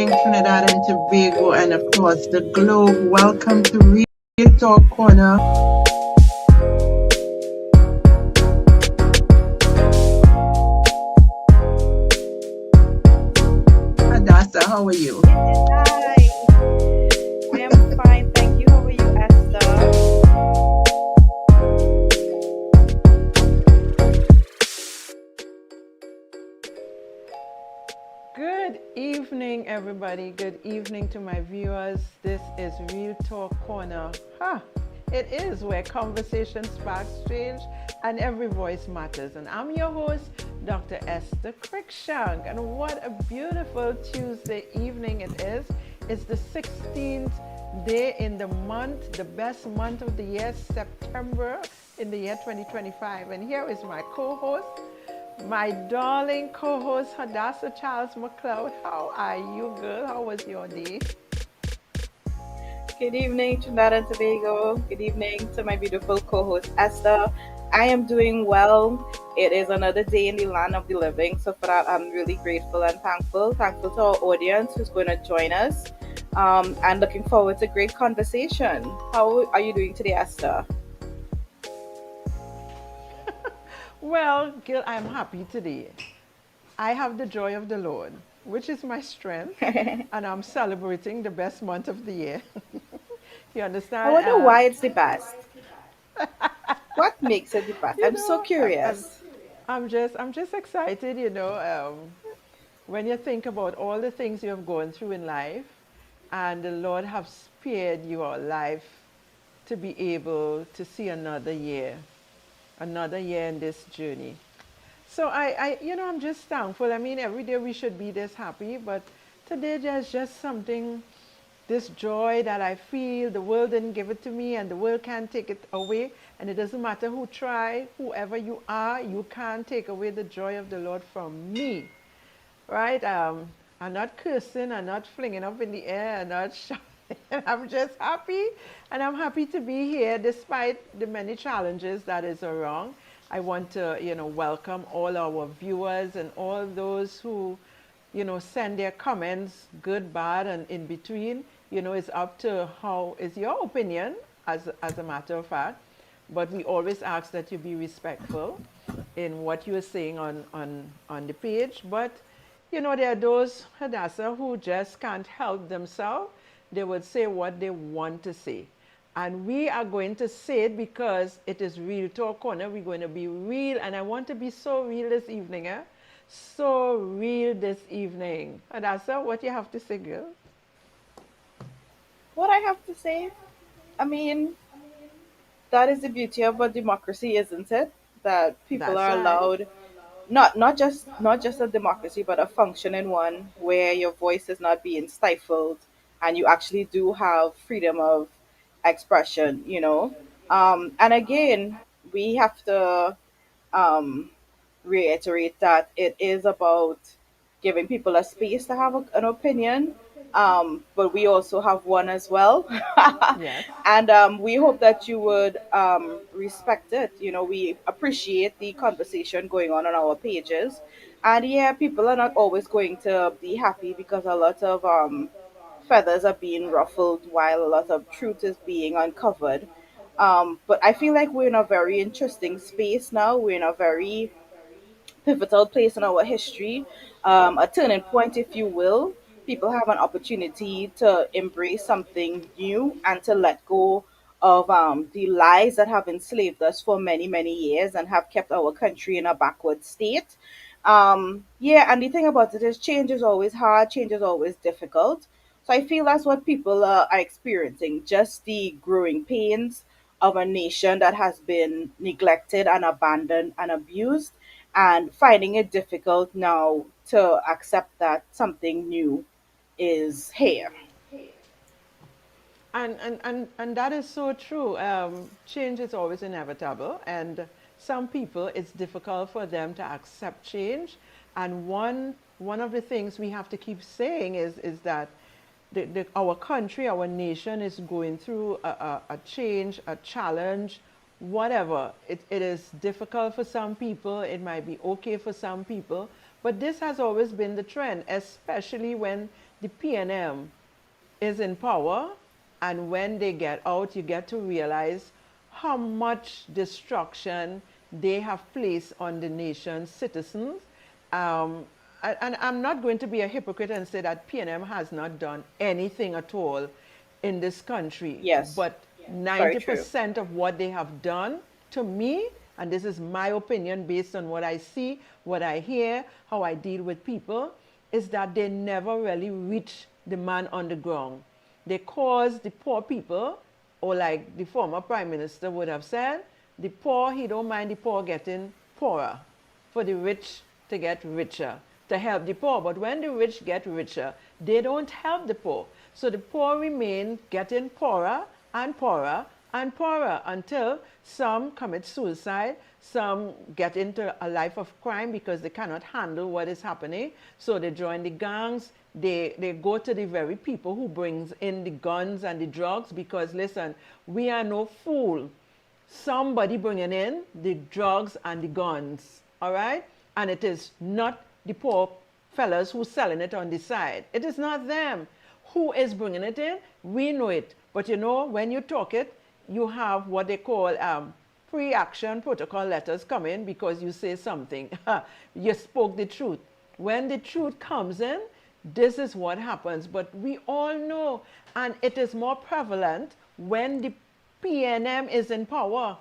evening, Trinidad and Tobago, and across the globe. Welcome to Real Talk Corner. Hadassa, how are you? Hi, I am fine, thank you. How are you, Esther? Good evening, everybody. Good evening to my viewers. This is Real Talk Corner. It is where conversation sparks change and every voice matters. And I'm your host, Dr. Esther Cruickshank. And what a beautiful Tuesday evening it is. It's the 16th day in the month, the best month of the year, September in the year 2025. And here is my co-host, my darling co-host Hadassa Charles McLeod. How are you, girl? How was your day? Good evening, Trinidad and Tobago. Good evening to my beautiful co-host Esther. I am doing well. It is another day in the land of the living, so for that I'm really grateful and thankful. Thankful to our audience who's going to join us, and looking forward to great conversation. How are you doing today, Esther? Well, girl, I'm happy today. I have the joy of the Lord, which is my strength, and I'm celebrating the best month of the year. You I understand? wonder why it's the best. What makes it the best? You I'm so know, curious. I'm just excited. When you think about all the things you have gone through in life, and the Lord have spared your life to be able to see another year in this journey. So I'm just thankful. I mean, every day we should be this happy, but today there's just something, this joy that I feel. The world didn't give it to me, and the world can't take it away. And it doesn't matter who try, whoever you are, you can't take away the joy of the Lord from me, right? I'm not cursing, I'm not flinging up in the air, I'm not shouting. I'm just happy, and I'm happy to be here despite the many challenges that is around. I want to, welcome all our viewers and all those who, send their comments, good, bad, and in between. It's up to how is your opinion, as a matter of fact. But we always ask that you be respectful in what you're saying on the page. But there are those, Hadassa, who just can't help themselves. They would say what they want to say. And we are going to say it because it is Real Talk Corner. We're going to be real. And I want to be so real this evening. So real this evening. Hadassa, what you have to say, girl? What I have to say, I mean, that is the beauty of a democracy, isn't it? That people That's are right. allowed, not just a democracy, but a functioning one where your voice is not being stifled, and you actually do have freedom of expression. And again, we have to um, reiterate that it is about giving people a space to have an opinion, but we also have one as well. Yes. And we hope that you would respect it. We appreciate the conversation going on our pages. And yeah, people are not always going to be happy because a lot of feathers are being ruffled while a lot of truth is being uncovered. But I feel like we're in a very interesting space now. We're in a very pivotal place in our history, a turning point, if you will. People have an opportunity to embrace something new and to let go of the lies that have enslaved us for many, many years and have kept our country in a backward state. Yeah, and the thing about it is, change is always hard, change is always difficult. So I feel that's what people are experiencing, just the growing pains of a nation that has been neglected and abandoned and abused, and finding it difficult now to accept that something new is here. And that is so true. Change is always inevitable, and some people it's difficult for them to accept change. And one of the things we have to keep saying is that our country, our nation is going through a change, a challenge, whatever. It is difficult for some people. It might be okay for some people, but this has always been the trend, especially when the PNM is in power, and when they get out, you get to realize how much destruction they have placed on the nation's citizens. Um, and I'm not going to be a hypocrite and say that PNM has not done anything at all in this country, Yes. but Very true. 90% of what they have done to me, and this is my opinion based on what I see, what I hear, how I deal with people, is that they never really reach the man on the ground. They cause the poor people, or like the former prime minister would have said, the poor, he don't mind the poor getting poorer, for the rich to get richer, to help the poor. But when the rich get richer, they don't help the poor. So the poor remain getting poorer and poorer and poorer until some commit suicide, some get into a life of crime because they cannot handle what is happening. So they join the gangs, they go to the very people who brings in the guns and the drugs because, listen, we are no fool. Somebody bringing in the drugs and the guns, all right? And it is not the poor fellas who's selling it on the side. It is not them. Who is bringing it in? We know it. But you know, when you talk it, you have what they call pre-action protocol letters come in because you say something. You spoke the truth. When the truth comes in, this is what happens. But we all know, and it is more prevalent when the PNM is in power.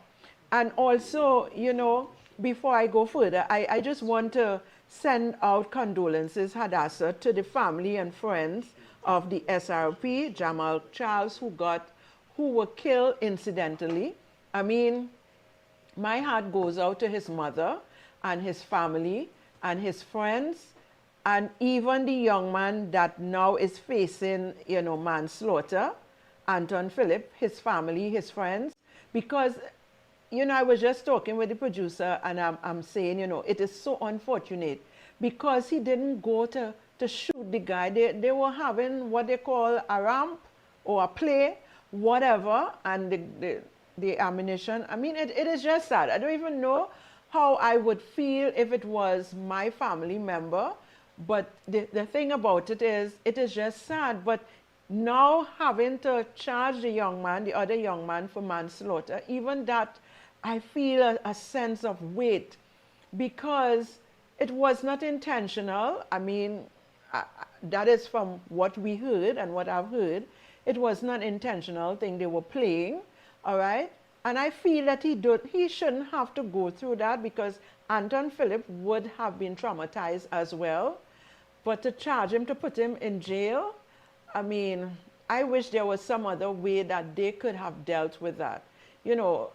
And also, you know, before I go further, I just want to send out condolences, Hadassa, to the family and friends of the SRP, Jamal Charles, who were killed incidentally. I mean, my heart goes out to his mother and his family and his friends, and even the young man that now is facing, you know, manslaughter, Anton Phillip, his family, his friends, because, you know, I was just talking with the producer and I'm saying, you know, it is so unfortunate because he didn't go to shoot the guy. They were having what they call a ramp or a play, whatever, and the ammunition. I mean, it is just sad. I don't even know how I would feel if it was my family member. But the thing about it is just sad. But now having to charge the young man, the other young man, for manslaughter, even that, I feel a sense of weight because it was not intentional. I mean, that is from what we heard and what I've heard. It was not intentional thing they were playing, all right? And I feel that he shouldn't have to go through that because Anton Phillip would have been traumatized as well. But to charge him, to put him in jail, I mean, I wish there was some other way that they could have dealt with that, you know.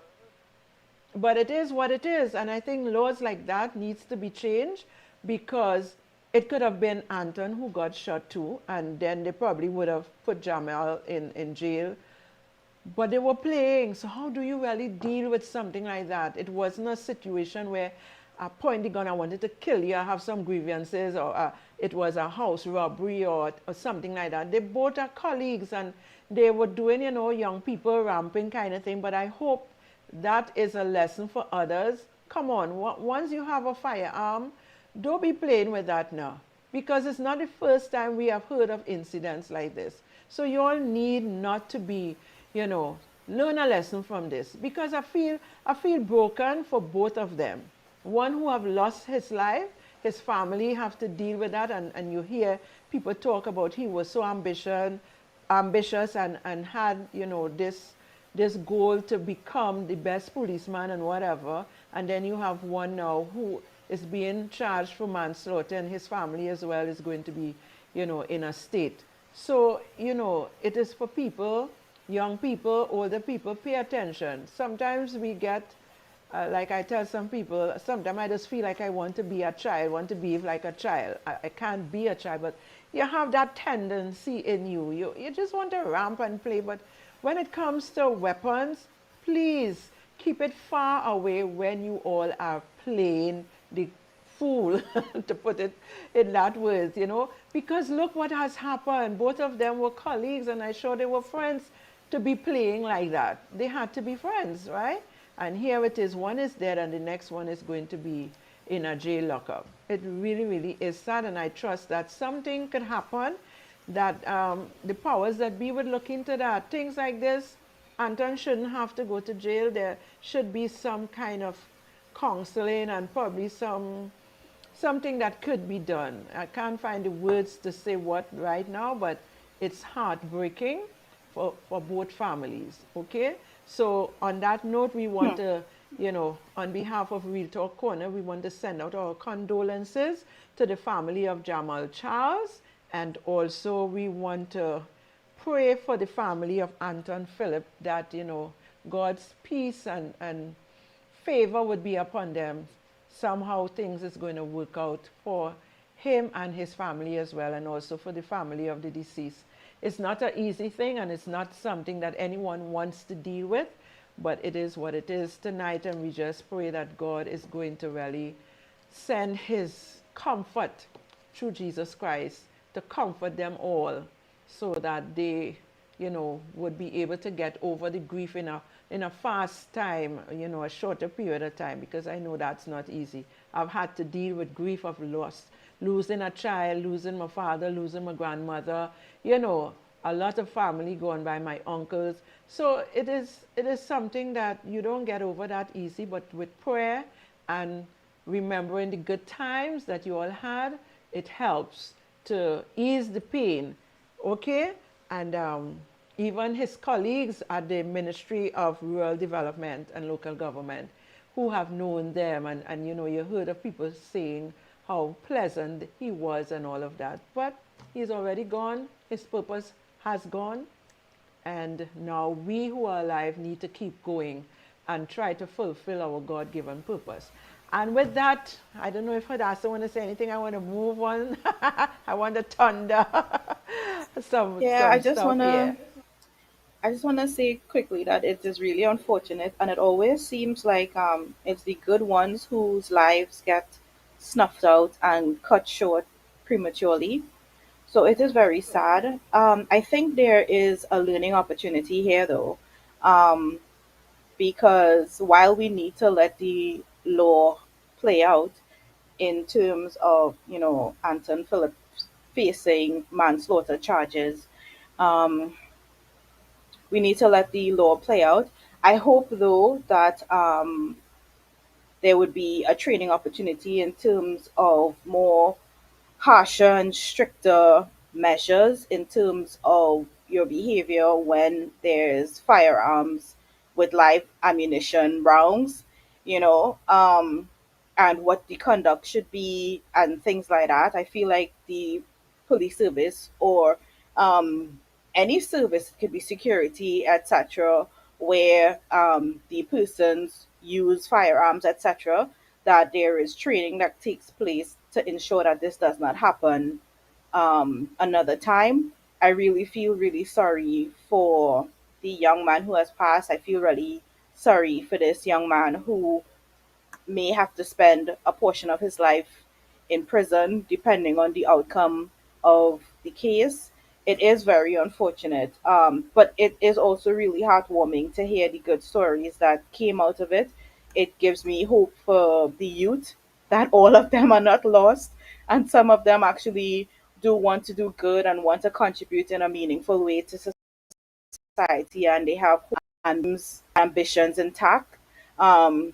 But it is what it is, and I think laws like that needs to be changed because it could have been Anton who got shot too, and then they probably would have put Jamal in jail. But they were playing, so how do you really deal with something like that? It wasn't a situation where I point the gun, I wanted to kill you, I have some grievances, or it was a house robbery or something like that. They both are colleagues and they were doing, you know, young people ramping kind of thing. But I hope that is a lesson for others. Come on, once you have a firearm, don't be playing with that now. Because it's not the first time we have heard of incidents like this. So you all need not to be, you know, learn a lesson from this. Because I feel broken for both of them. One who have lost his life, his family have to deal with that, and you hear people talk about he was so ambitious and had, you know, this goal to become the best policeman and whatever, and then you have one now who is being charged for manslaughter, and his family as well is going to be, you know, in a state. So, you know, it is for people, young people, older people, pay attention. Sometimes we get like I tell some people, sometimes I just feel like I want to be a child, want to behave like a child. I can't be a child, but you have that tendency in you. You just want to ramp and play. But when it comes to weapons, please keep it far away when you all are playing the fool, to put it in that words, you know. Because look what has happened. Both of them were colleagues, and I'm sure they were friends to be playing like that. They had to be friends, right? And here it is, one is dead and the next one is going to be in a jail lockup. It really, really is sad, and I trust that something could happen that the powers that be would look into that. Things like this, Anton shouldn't have to go to jail. There should be some kind of counseling and probably something that could be done. I can't find the words to say what right now, but it's heartbreaking for both families. Okay? So on that note, we want to, on behalf of Real Talk Corner, we want to send out our condolences to the family of Jamal Charles, and also we want to pray for the family of Anton Philip that, God's peace and favor would be upon them. Somehow things is going to work out for him and his family as well, and also for the family of the deceased. It's not an easy thing, and it's not something that anyone wants to deal with, but it is what it is tonight, and we just pray that God is going to really send his comfort through Jesus Christ to comfort them all, so that they, would be able to get over the grief in a fast time, a shorter period of time, because I know that's not easy. I've had to deal with grief of loss, losing a child, losing my father, losing my grandmother, a lot of family gone by, my uncles. So it is something that you don't get over that easy, but with prayer and remembering the good times that you all had, it helps to ease the pain. Okay? And even his colleagues at the Ministry of Rural Development and Local Government who have known them, and you heard of people saying how pleasant he was and all of that. But he's already gone. His purpose has gone. And now we who are alive need to keep going and try to fulfill our God-given purpose. And with that, I don't know if Hadassa want to say anything. I want to move on. I want to thunder Yeah, some stuff here. I just want to say quickly that it is really unfortunate, and it always seems like it's the good ones whose lives get snuffed out and cut short prematurely. So it is very sad. I think there is a learning opportunity here, though, um, because while we need to let the law play out in terms of, Anton Phillips facing manslaughter charges, um, we need to let the law play out. I hope, though, that there would be a training opportunity in terms of more harsher and stricter measures in terms of your behavior when there's firearms with live ammunition rounds, you know, um, and what the conduct should be and things like that. I feel like the police service or um, any service, it could be security, etc., where the persons use firearms, etc., that there is training that takes place to ensure that this does not happen another time. I really feel really sorry for the young man who has passed. I feel really sorry for this young man who may have to spend a portion of his life in prison, depending on the outcome of the case. It is very unfortunate, but it is also really heartwarming to hear the good stories that came out of it. It gives me hope for the youth that all of them are not lost, and some of them actually do want to do good and want to contribute in a meaningful way to society, and they have and ambitions intact. Um,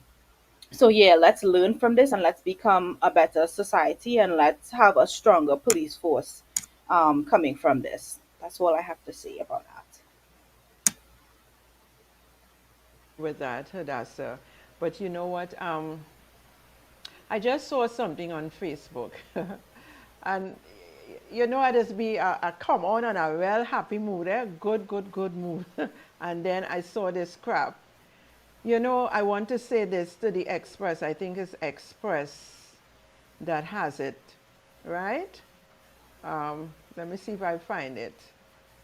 so yeah, let's learn from this and let's become a better society and let's have a stronger police force coming from this. That's all I have to say about that. With that, Hadassa. But you know what? I just saw something on Facebook. And I just be a come on and a real happy mood, eh? Good, good, good mood. And then I saw this crap. I want to say this to the Express. I think it's Express that has it, right? Let me see if I find it.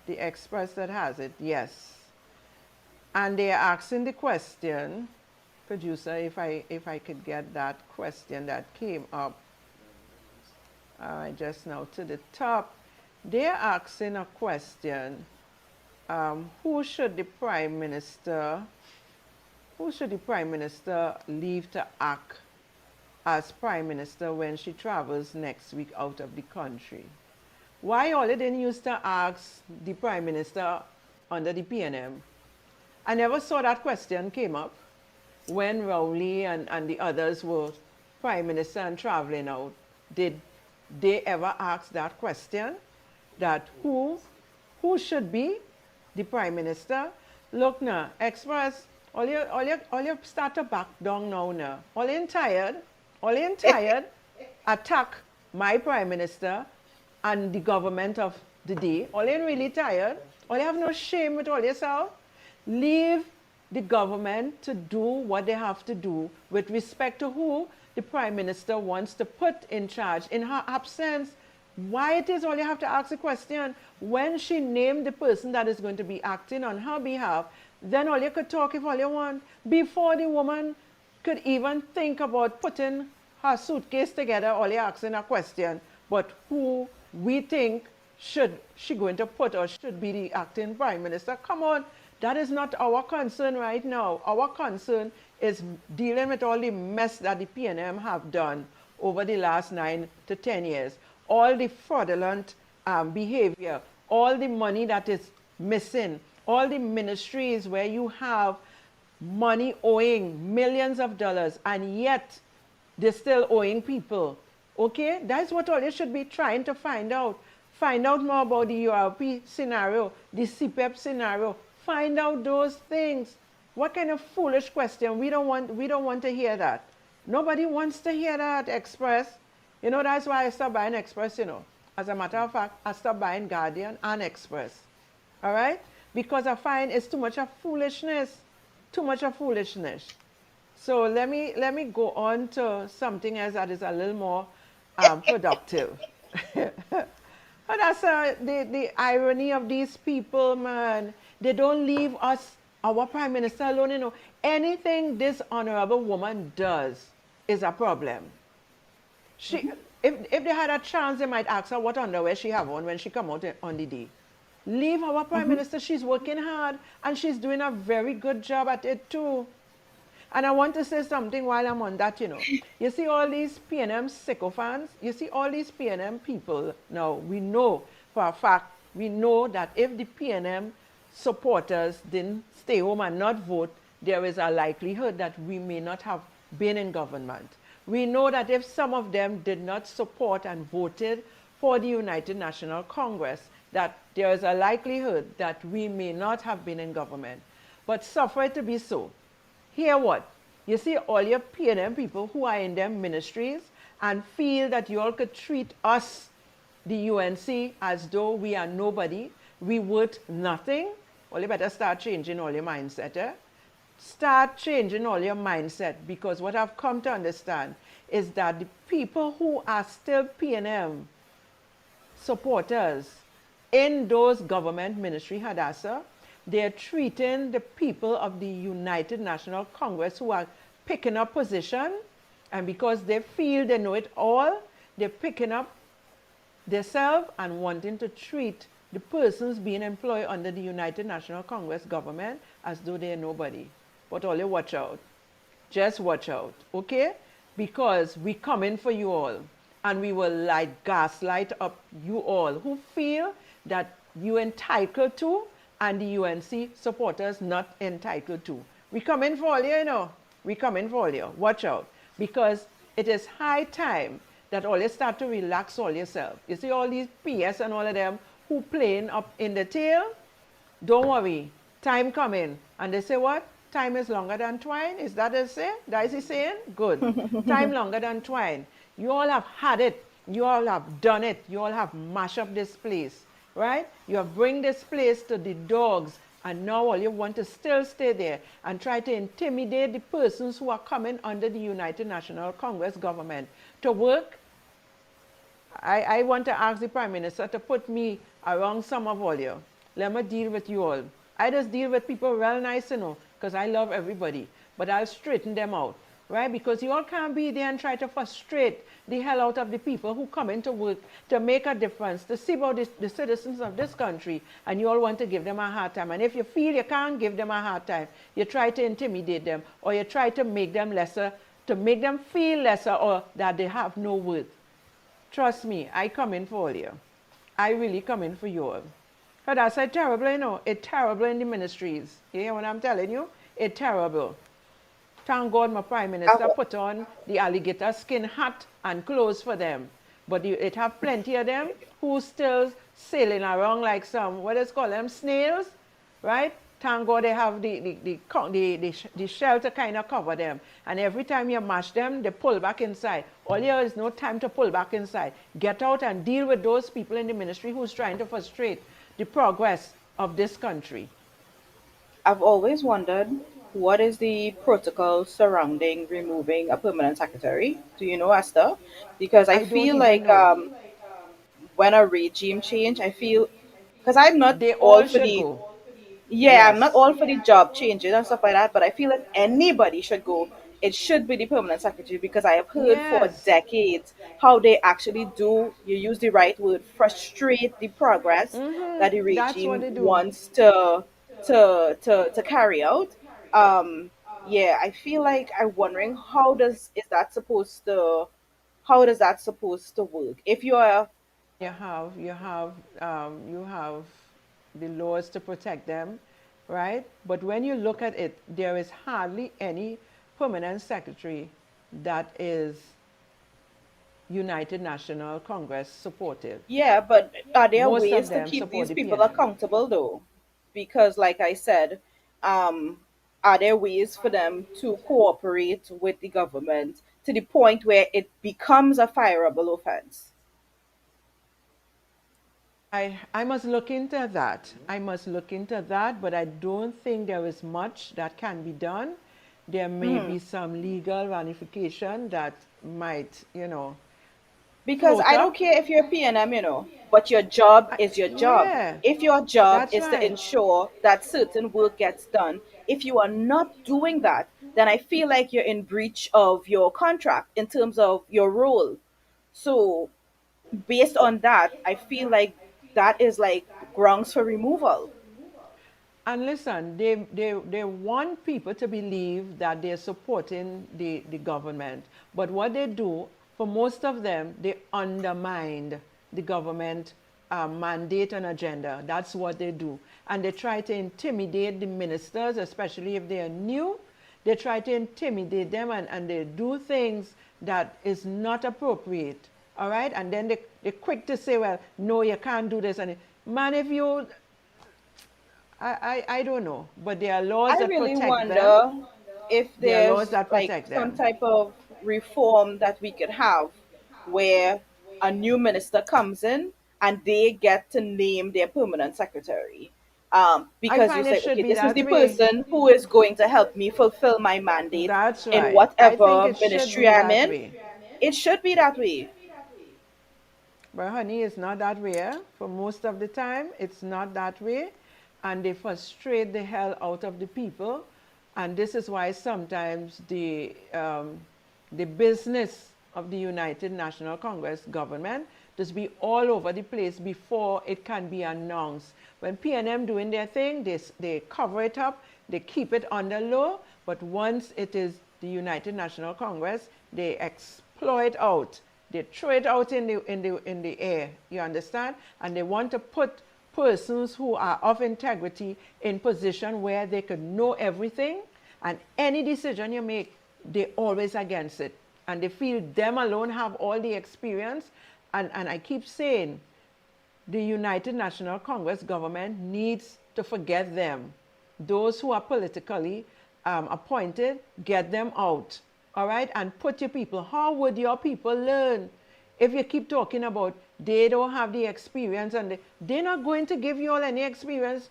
The Express that has it, yes. And they're asking the question, producer, if I could get that question that came up just now to the top. They're asking a question: who should the prime minister leave to act as prime minister when she travels next week out of the country? Why all they didn't used to ask the Prime Minister under the PNM? I never saw that question came up when Rowley and the others were Prime Minister and traveling out. Did they ever ask that question? That who should be the Prime Minister? Look now, Express, all you start to back down now. All in tired, attack my Prime Minister and the government of the day. All in really tired. All you have no shame with all yourself. Leave the government to do what they have to do with respect to who the Prime Minister wants to put in charge. In her absence, why it is all you have to ask the question, when she named the person that is going to be acting on her behalf, then all you could talk if all you want. Before the woman could even think about putting her suitcase together, all you're asking a question, but who we think should she going to put or should be the acting Prime Minister. Come on, that is not our concern right now. Our concern is dealing with all the mess that the PNM have done over the last 9 to 10 years. All the fraudulent behavior, all the money that is missing, all the ministries where you have money owing millions of dollars and yet they're still owing people. Okay, that's what all you should be trying to find out. Find out more about the URP scenario, the CPEP scenario. Find out those things. What kind of foolish question? We don't want to hear that. Nobody wants to hear that, Express. You know, that's why I stopped buying Express, you know. As a matter of fact, I stopped buying Guardian and Express. All right? Because I find it's too much of foolishness. Too much of foolishness. So let me go on to something else that is a little more productive. But that's the irony of these people, man. They don't leave us, our Prime Minister alone, you know. Anything this honorable woman does is a problem. If they had a chance, they might ask her what underwear she have on when she come out on the day. Leave our Prime Minister. She's working hard and she's doing a very good job at it too. And I want to say something while I'm on that, you know. You see all these PNM sycophants, you see all these PNM people. Now, we know for a fact, we know that if the PNM supporters didn't stay home and not vote, there is a likelihood that we may not have been in government. We know that if some of them did not support and voted for the United National Congress, that there is a likelihood that we may not have been in government. But suffer it to be so. Hear what? You see all your PNM people who are in their ministries and feel that you all could treat us, the UNC, as though we are nobody, we worth nothing. Well, you better start changing all your mindset. Eh? Start changing all your mindset, because what I've come to understand is that the people who are still PNM supporters in those government ministry, Hadassa, they're treating the people of the United National Congress who are picking up position, and because they feel they know it all, they're picking up themselves and wanting to treat the persons being employed under the United National Congress government as though they're nobody. But all you watch out. Just watch out, okay? Because we coming for you all, and we will gaslight up you all who feel that you're entitled to and the UNC supporters not entitled to. We coming for all you, you know. We coming for all you. Watch out. Because it is high time that all you start to relax all yourself. You see all these PS and all of them who playing up in the tail? Don't worry. Time coming. And they say what? Time is longer than twine. Is that a say? That is he saying? Good. Time longer than twine. You all have had it. You all have done it. You all have mashed up this place. Right? You have bring this place to the dogs, and now all you want to still stay there and try to intimidate the persons who are coming under the United National Congress government to work. I want to ask the Prime Minister to put me around some of all you. Let me deal with you all. I just deal with people real nice, you know, because I love everybody. But I'll straighten them out. Right? Because you all can't be there and try to frustrate the hell out of the people who come into work to make a difference, to see about the citizens of this country, and you all want to give them a hard time. And if you feel you can't give them a hard time, you try to intimidate them, or you try to make them lesser, to make them feel lesser, or that they have no worth. Trust me, I come in for all you. I really come in for you all. But that's a terrible, you know, it's terrible in the ministries. You hear what I'm telling you? It's terrible. Thank God my Prime Minister I've, put on the alligator skin hat and clothes for them. But it have plenty of them who still sailing around like some, what is called them, snails, right? Thank God they have the shelter kind of cover them. And every time you mash them, they pull back inside. All here is no time to pull back inside. Get out and deal with those people in the ministry who's trying to frustrate the progress of this country. I've always wondered what is the protocol surrounding removing a permanent secretary. Do you know, Esther? Because I I don't feel even like know. when a regime change, I feel because I'm not They all all for should the go. yeah, I'm not Yes. all for the job changes and stuff like that, but I feel like anybody should go. It should be the permanent secretary because I have heard for Yes. decades how they actually do, you use the right word, frustrate the progress that the That's what regime they do. wants to carry out. Um, yeah, I feel like I'm wondering how does that supposed to work? If you are You have the laws to protect them, right? But when you look at it, there is hardly any permanent secretary that is United National Congress supportive. Yeah, but are there Most of ways to them keep support these the people PNM. accountable though? Because, like I said, um, are there ways for them to cooperate with the government to the point where it becomes a fireable offense? I must look into that. I must look into that, but I don't think there is much that can be done. There may Hmm. be some legal ramification that might, Because float I don't up. care if you're a PNM, but your job is your job. Yeah, If your job that's is to right. ensure that certain work gets done, if you are not doing that, then I feel like you're in breach of your contract in terms of your role. So, based on that, I feel like that is like grounds for removal. And listen, they want people to believe that they're supporting the government. But what they do, for most of them, they undermine the government mandate and agenda. That's what they do. And they try to intimidate the ministers, especially if they are new. They try to intimidate them and they do things that is not appropriate. All right? And then they're quick to say, well, no, you can't do this. And man, if you I don't know, but there are laws I that really protect them. wonder if There are laws there's that like protect some them. type of reform that we could have where a new minister comes in and they get to name their permanent secretary. I Because you find it say, should okay, be this is that the way. person who is going to help me fulfill my mandate That's in right. I think whatever it should ministry be I'm that in. way. It should be that way. But honey, it's not that way. Eh? For most of the time, it's not that way. And they frustrate the hell out of the people. And this is why sometimes the business of the United National Congress government just be all over the place before it can be announced. When PNM doing their thing, they cover it up, they keep it under low, but once it is the United National Congress, they exploit out. They throw it out in the air, you understand? And they want to put persons who are of integrity in position where they could know everything, and any decision you make, they always against it. And they feel them alone have all the experience. And I keep saying, the United National Congress government needs to forget them. Those who are politically appointed, get them out, all right? And put your people. How would your people learn if you keep talking about they don't have the experience and they're not going to give you all any experience?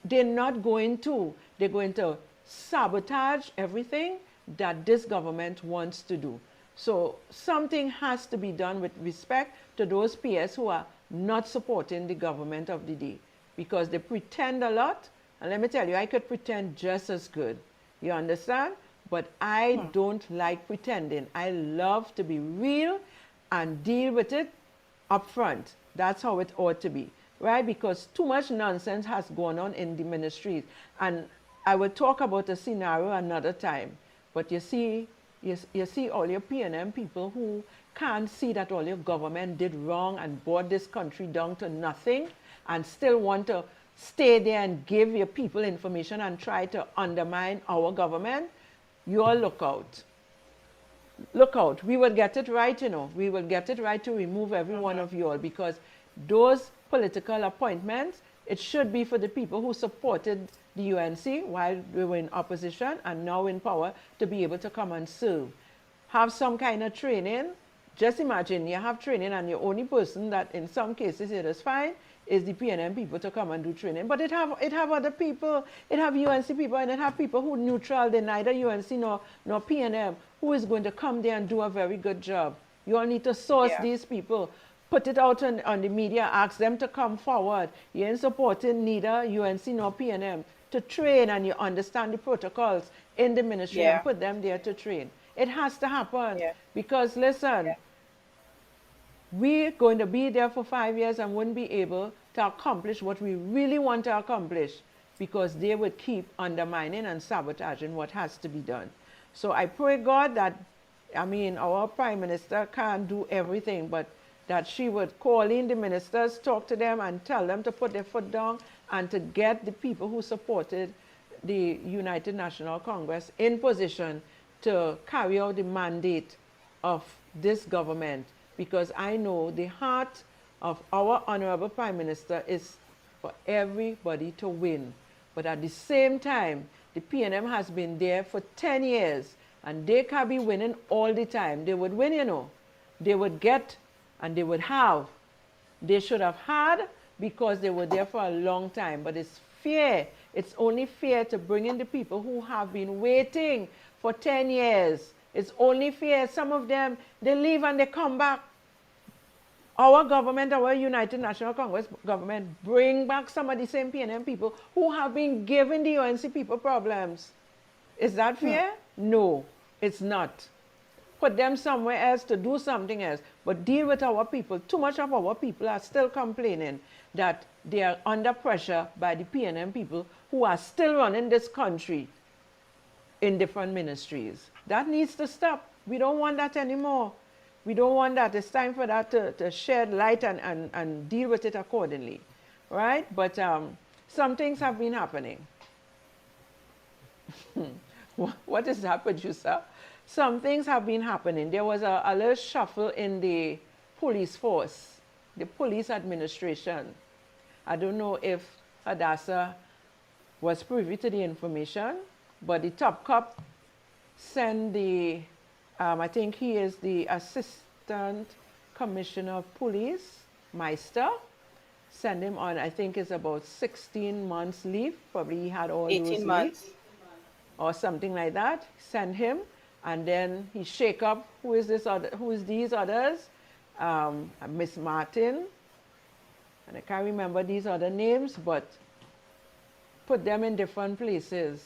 They're not going to. They're going to sabotage everything that this government wants to do. So something has to be done with respect to those PS who are not supporting the government of the day, because they pretend a lot. And let me tell you, I could pretend just as good. You understand? But I don't like pretending. I love to be real and deal with it up front. That's how it ought to be, right? Because too much nonsense has gone on in the ministries. And I will talk about a scenario another time. But you see, you see all your PNM people who can't see that all your government did wrong and brought this country down to nothing and still want to stay there and give your people information and try to undermine our government, you all look out. Look out. We will get it right, you know. We will get it right to remove every one of you all, because those political appointments, it should be for the people who supported the UNC while we were in opposition and now in power to be able to come and serve. Have some kind of training. Just imagine you have training and the only person that in some cases it is fine is the PNM people to come and do training. But it have other people, it have UNC people, and it have people who neutral, they're neither UNC nor PNM, who is going to come there and do a very good job. You all need to source these people, put it out on the media, ask them to come forward. You ain't supporting neither UNC nor PNM to train, and you understand the protocols in the ministry and put them there to train. It has to happen because listen, we're going to be there for 5 years and wouldn't be able to accomplish what we really want to accomplish because they would keep undermining and sabotaging what has to be done. So I pray God that, I mean, our Prime Minister can't do everything, but that she would call in the ministers, talk to them and tell them to put their foot down and to get the people who supported the United National Congress in position to carry out the mandate of this government. Because I know the heart of our Honorable Prime Minister is for everybody to win. But at the same time, the PNM has been there for 10 years and they can't be winning all the time. They would win, you know. They would get and they would have. They should have had because they were there for a long time. But it's fair. It's only fair to bring in the people who have been waiting for 10 years. It's only fair. Some of them, they leave and they come back. Our government, our United National Congress government, bring back some of the same PNM people who have been giving the UNC people problems. Is that fair? No, it's not. Put them somewhere else to do something else, but deal with our people. Too much of our people are still complaining that they are under pressure by the PNM people who are still running this country in different ministries. That needs to stop. We don't want that anymore. We don't want that. It's time for that to shed light and deal with it accordingly, right? But some things have been happening. What is that, producer? Some things have been happening. There was a little shuffle in the police force, the police administration. I don't know if Hadassa was privy to the information, but the top cop sent the I think he is the Assistant Commissioner of Police, Meister. Send him on, I think it's about 16 months leave. Probably he had all 18 months. Or something like that. Send him, and then he shake up, who is these others? Miss Martin, and I can't remember these other names, but put them in different places.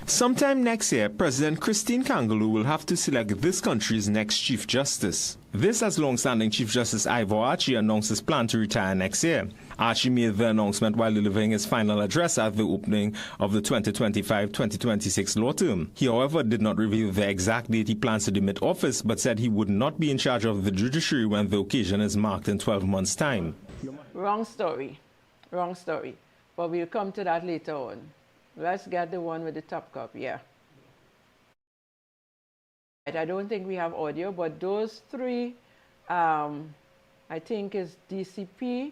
Sometime next year, President Christine Kangaloo will have to select this country's next Chief Justice. This as long-standing Chief Justice Ivor Archie announced his plan to retire next year. Archie made the announcement while delivering his final address at the opening of the 2025-2026 law term. He, however, did not reveal the exact date he plans to demit office, but said he would not be in charge of the judiciary when the occasion is marked in 12 months' time. Wrong story. Wrong story. But we'll come to that later on. Let's get the one with the top cup, yeah. I don't think we have audio, but those three, I think is DCP,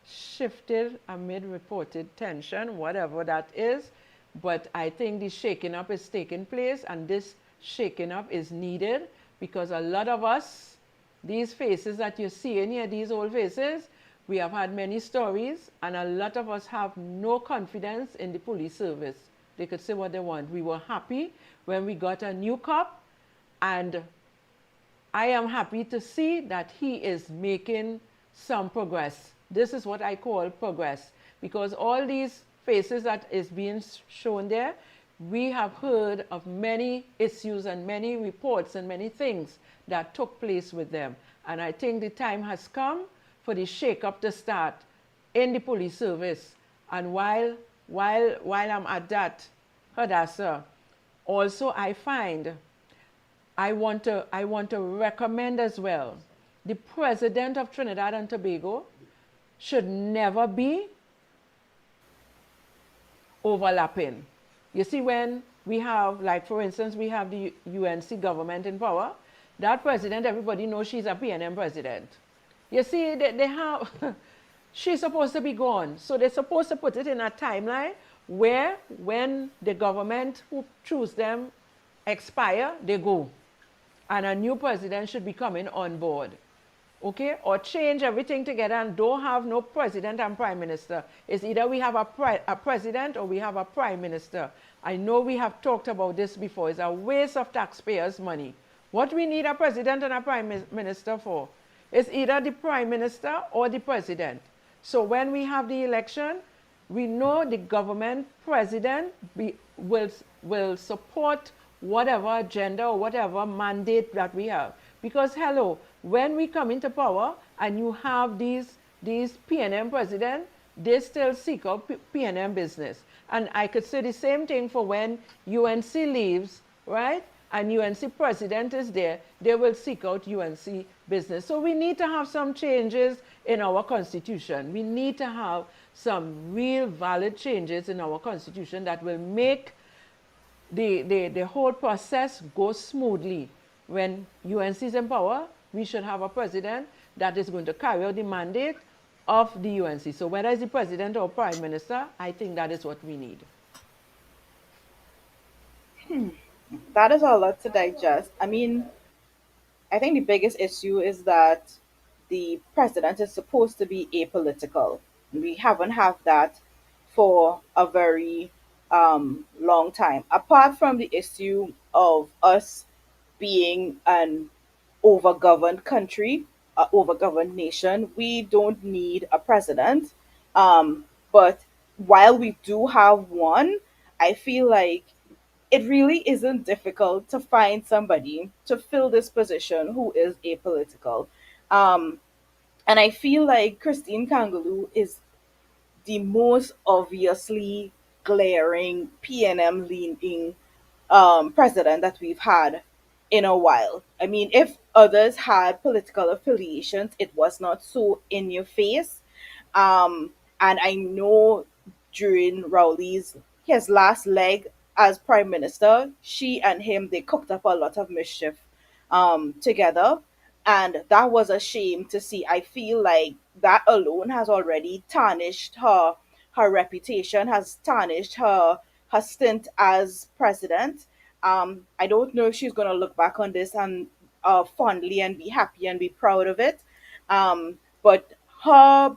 shifted amid reported tension, whatever that is. But I think the shaking up is taking place, and this shaking up is needed because a lot of us, these faces that you see in here, these old faces, we have had many stories, and a lot of us have no confidence in the police service. They could say what they want. We were happy when we got a new cop, and I am happy to see that he is making some progress. This is what I call progress, because all these faces that is being shown there, we have heard of many issues and many reports and many things that took place with them. And I think the time has come for the shake-up to start in the police service. And while I'm at that, Hadassa, Also, I find I want to recommend as well, the president of Trinidad and Tobago should never be overlapping. You see, when we have, like for instance, we have the UNC government in power, that president, everybody knows she's a PNM president. You see, they have, she's supposed to be gone. So they're supposed to put it in a timeline where when the government who choose them expire, they go. And a new president should be coming on board. Okay, or change everything together and don't have no president and prime minister. It's either we have a president or we have a prime minister. I know we have talked about this before. It's a waste of taxpayers' money. What we need a president and a prime minister for is either the prime minister or the president. So when we have the election, we know the government president will support whatever agenda or whatever mandate that we have. Because hello, when we come into power and you have these PNM president, they still seek out PNM business. And I could say the same thing for when UNC leaves, right? And UNC president is there, they will seek out UNC business. So we need to have some changes in our constitution. We need to have some real valid changes in our constitution that will make the whole process go smoothly. When UNC is in power, we should have a president that is going to carry out the mandate of the UNC. So whether it's the president or prime minister, I think that is what we need. That is a lot to digest. I mean, I think the biggest issue is that the president is supposed to be apolitical. We haven't had that for a very long time. Apart from the issue of us being an overgoverned country, overgoverned nation, we don't need a president. But while we do have one, I feel like it really isn't difficult to find somebody to fill this position who is apolitical. Um, and I feel like Christine Kangaloo is the most obviously glaring PNM leaning president that we've had in a while. I mean, if others had political affiliations, it was not so in your face. Um, and I know during Rowley's his last leg as prime minister, she and him they cooked up a lot of mischief together, and that was a shame to see. I feel like that alone has already tarnished her reputation, has tarnished her stint as president. I don't know if she's gonna look back on this and fondly and be happy and be proud of it. But her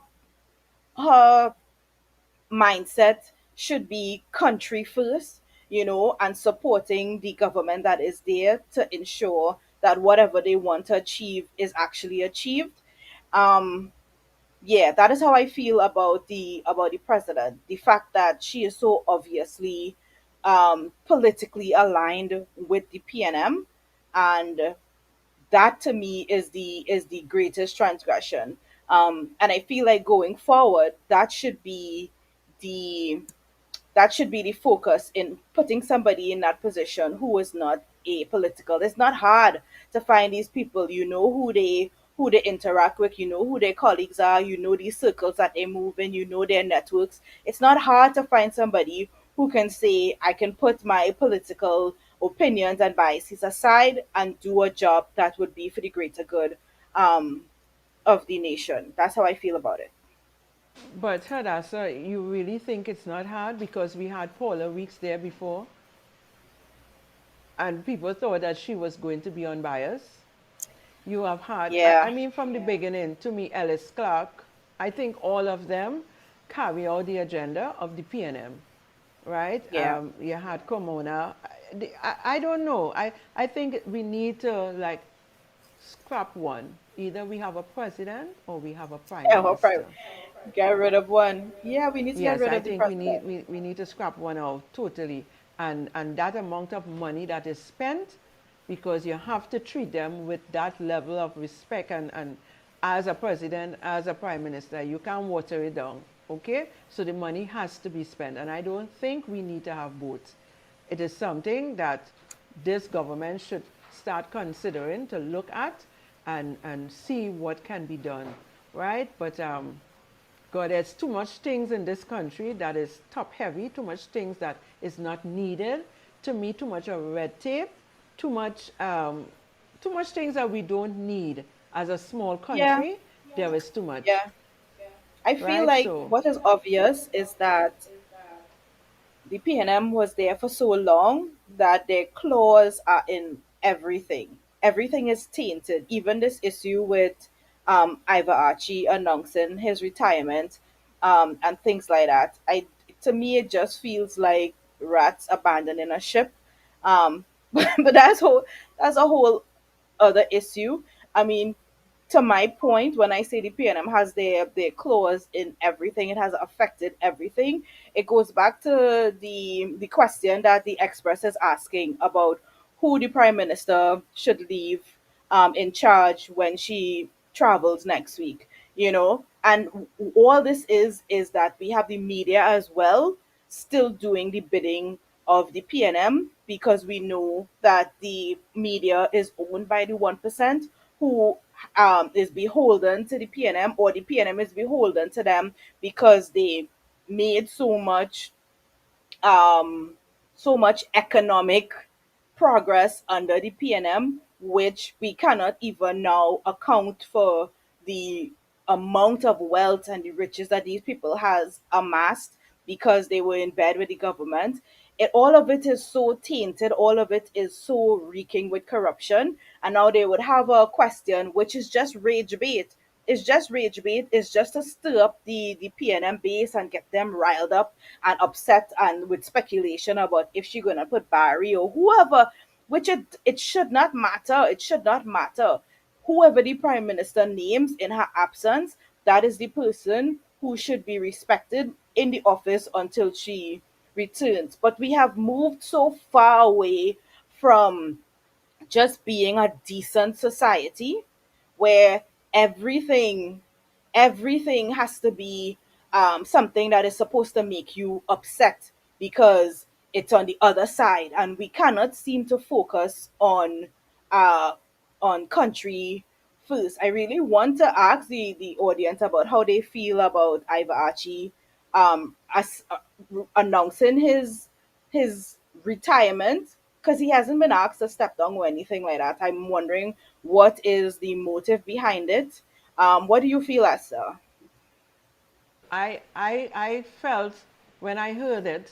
mindset should be country first, and supporting the government that is there to ensure that whatever they want to achieve is actually achieved. Um, yeah, that is how I feel about the president. The fact that she is so obviously politically aligned with the PNM, and that to me is the greatest transgression. And I feel like going forward, the that should be the focus in putting somebody in that position who is not apolitical. It's not hard to find these people. You know who they interact with, you know who their colleagues are, you know these circles that they move in, you know their networks. It's not hard to find somebody who can say, I can put my political opinions and biases aside and do a job that would be for the greater good um, of the nation. That's how I feel about it. But Hadassa, you really think it's not hard because we had Paula Weeks there before and people thought that she was going to be unbiased. You have had, I Yeah. mean, from the beginning, to me, Ellis Clark, I think all of them carry out the agenda of the PNM, right? Yeah. You had Komona. I don't know. I think we need to, like, scrap one. Either we have a president or we have a prime Yeah, well, minister. get rid of one. Yeah, we need to get Yes, rid I of the think president. we need to scrap one out totally. And that amount of money that is spent, because you have to treat them with that level of respect and as a president, as a prime minister, you can't water it down. Okay? So the money has to be spent. And I don't think we need to have both. It is something that this government should start considering to look at and see what can be done, right? But God, there's too much things in this country that is top heavy, too much things that is not needed. To me, too much of red tape, too much, too much things that we don't need as a small Yeah, country. There is too much, yeah. I feel right? like So what is obvious is that the PNM was there for so long that their claws are in everything. Everything is tainted. Even this issue with Ivor Archie announcing his retirement and things like that. To me it just feels like rats abandoning a ship. But that's a whole other issue. I mean, to my point, when I say the PNM has their claws in everything, it has affected everything. It goes back to the question that the Express is asking about who the Prime Minister should leave in charge when she travels next week. And all this is that we have the media as well still doing the bidding of the PNM, because we know that the media is owned by the 1% who is beholden to the PNM, or the PNM is beholden to them because they made um, so much economic progress under the PNM, which we cannot even now account for the amount of wealth and the riches that these people has amassed because they were in bed with the government. All of it is so tainted, all of it is so reeking with corruption. And now they would have a question which is just rage bait. It's just rage bait. It's just to stir up the PNM base and get them riled up and upset and with speculation about if she's gonna put Barry or whoever, which it should not matter. It should not matter. Whoever the prime minister names in her absence, that is the person who should be respected in the office until she returns. But we have moved so far away from just being a decent society where everything everything has to be something that is supposed to make you upset because it's on the other side, and we cannot seem to focus uh on country first. I really want to ask the audience about how they feel about Ivor Archie as announcing his retirement, because he hasn't been asked to step down or anything like that. I'm wondering what is the motive behind it. What do you feel, Esther? I felt when I heard it,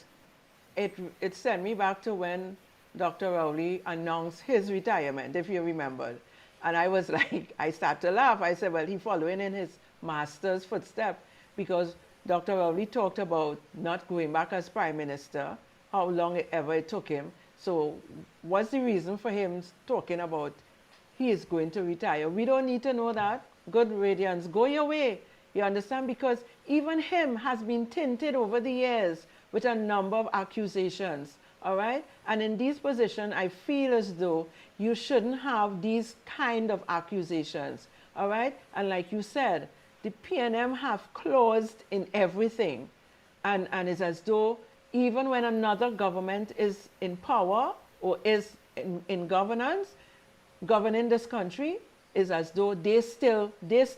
it sent me back to when Dr. Rowley announced his retirement, if you remember. And I was like, I started to laugh. I said, well, he following in his master's footstep, because Dr. Rowley talked about not going back as prime minister, how long ever it took him. So what's the reason for him talking about he is going to retire? We don't need to know that. Good radiance, go your way. You understand? Because even him has been tinted over the years with a number of accusations. All right? And in this position, I feel as though you shouldn't have these kind of accusations. All right? And like you said, the PNM have clause in everything. And it's as though even when another government is in power or is in governance, governing this country, is as though they still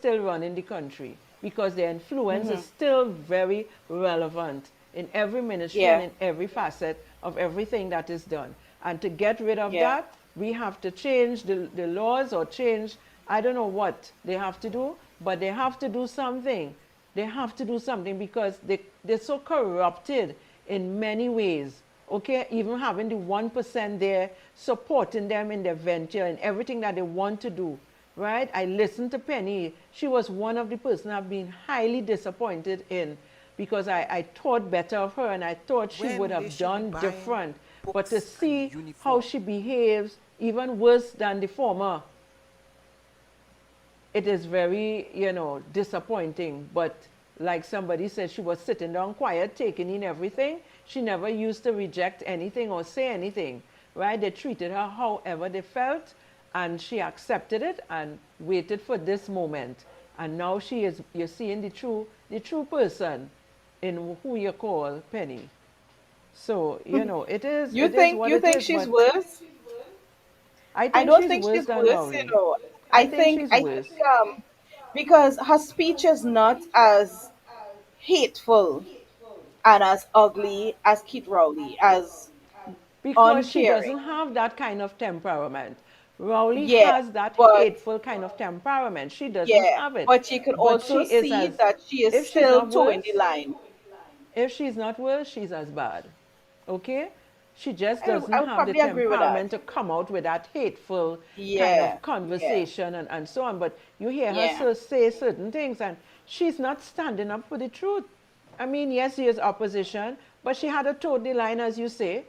run in the country, because their influence is still very relevant in every ministry and Yeah, in every facet of everything that is done. And to get rid of yeah, that, we have to change the laws, or change, I don't know what they have to do, but they have to do something. They have to do something, because they're so corrupted in many ways. Okay, even having the 1% there supporting them in their venture and everything that they want to do, right? I listened to Penny. She was one of the person I've been highly disappointed in, because I thought better of her and I thought she would when they have should be done buying different. But to books and see how uniform. she behaves, even worse than the former, it is very, disappointing. But like somebody said, she was sitting down quiet, taking in everything. She never used to reject anything or say anything, right? They treated her however they felt, and she accepted it and waited for this moment. And now you're seeing the true person in who you call Penny. So, it is You it is think what you it think is, she's but worse? I I think don't she's think worse she's than worse, Rowley. I I think think she's worse. because her speech is not as hateful and as ugly as Kit Rowley, as Because she uncaring. doesn't have that kind of temperament. Rowley Yeah, has that but hateful kind of temperament. She doesn't yeah, have it. but you can But also she is see as, that she is if she's still not towing the worse, line. if she's not worse, she's as bad. Okay? She just I doesn't would have the probably agree with that. temperament to come out with that hateful kind of Yeah, yeah, conversation and so on. But you hear her yeah. say certain things, and she's not standing up for the truth. I mean, yes, she is opposition, but she had to toe the line, as you say,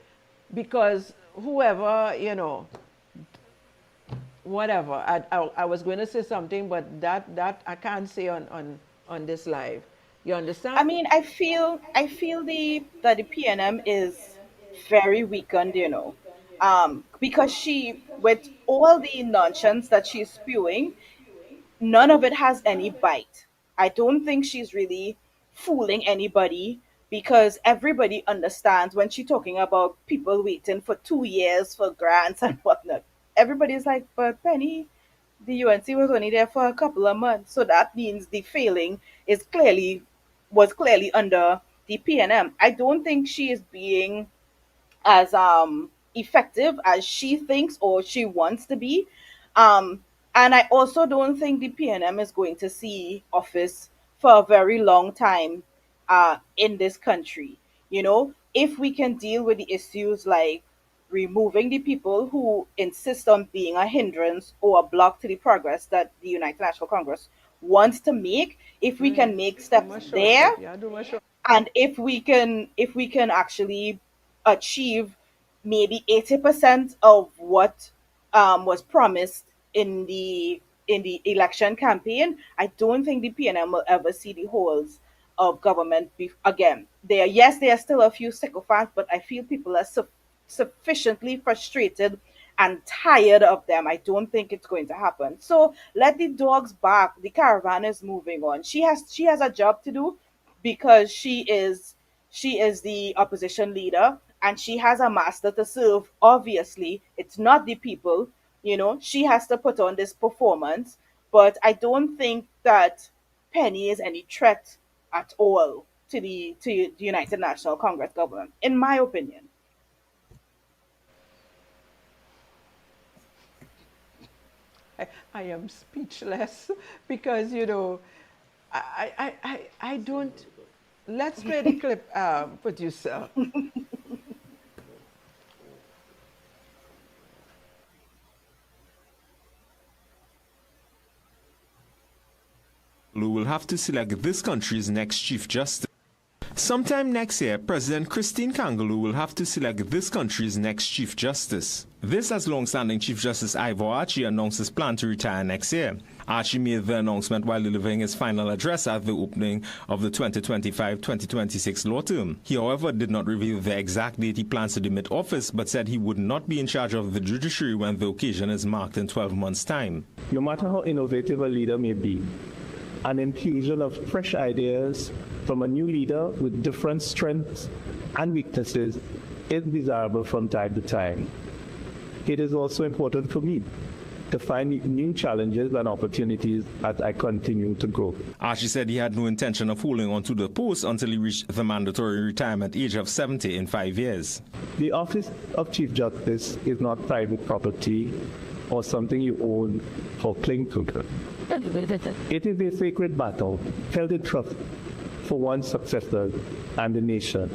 because whoever, whatever. I was going to say something, but that I can't say on this live. You I understand? mean, I feel that the PNM is very weakened, because she, with all the nonsense that she's spewing, none of it has any bite. I don't think she's really fooling anybody because everybody understands when she's talking about people waiting for 2 years for grants and whatnot. Everybody's like, but Penny, the UNC was only there for a couple of months, so that means the failing is clearly was clearly under the PNM. I don't think she is being as effective as she thinks or she wants to be. Um and I also don't think the PNM is going to see office for a very long time in this country. If we can deal with the issues like removing the people who insist on being a hindrance or a block to the progress that the United National Congress wants to make, if we can make Do steps my there, shortcut. Yeah, do my short. and if we can actually achieve maybe 80% of what was promised in the election campaign, I don't think the PNM will ever see the holes of government again. There are still a few sycophants, but I feel people are sufficiently frustrated and tired of them. I don't think it's going to happen. So let the dogs bark. The caravan is moving on. She has a job to do because she is the opposition leader and she has a master to serve. Obviously, it's not the people. She has to put on this performance, but I don't think that Penny is any threat at all to the United National Congress government, in my opinion. I am speechless because I don't. Let's play the clip, producer. Who will have to select this country's next Chief Justice. Sometime next year, President Christine Kangaloo will have to select this country's next Chief Justice. This as long-standing Chief Justice Ivor Archie announced his plan to retire next year. Archie made the announcement while delivering his final address at the opening of the 2025-2026 law term. He, however, did not reveal the exact date he plans to demit office, but said he would not be in charge of the judiciary when the occasion is marked in 12 months' time. No matter how innovative a leader may be, an infusion of fresh ideas from a new leader with different strengths and weaknesses is desirable from time to time. It is also important for me to find new challenges and opportunities as I continue to grow. Archie said he had no intention of holding on to the post until he reached the mandatory retirement age of 70 in 5 years. The office of Chief Justice is not private property or something you own or cling to. It is a sacred battle held in trust for one's successors and the nation.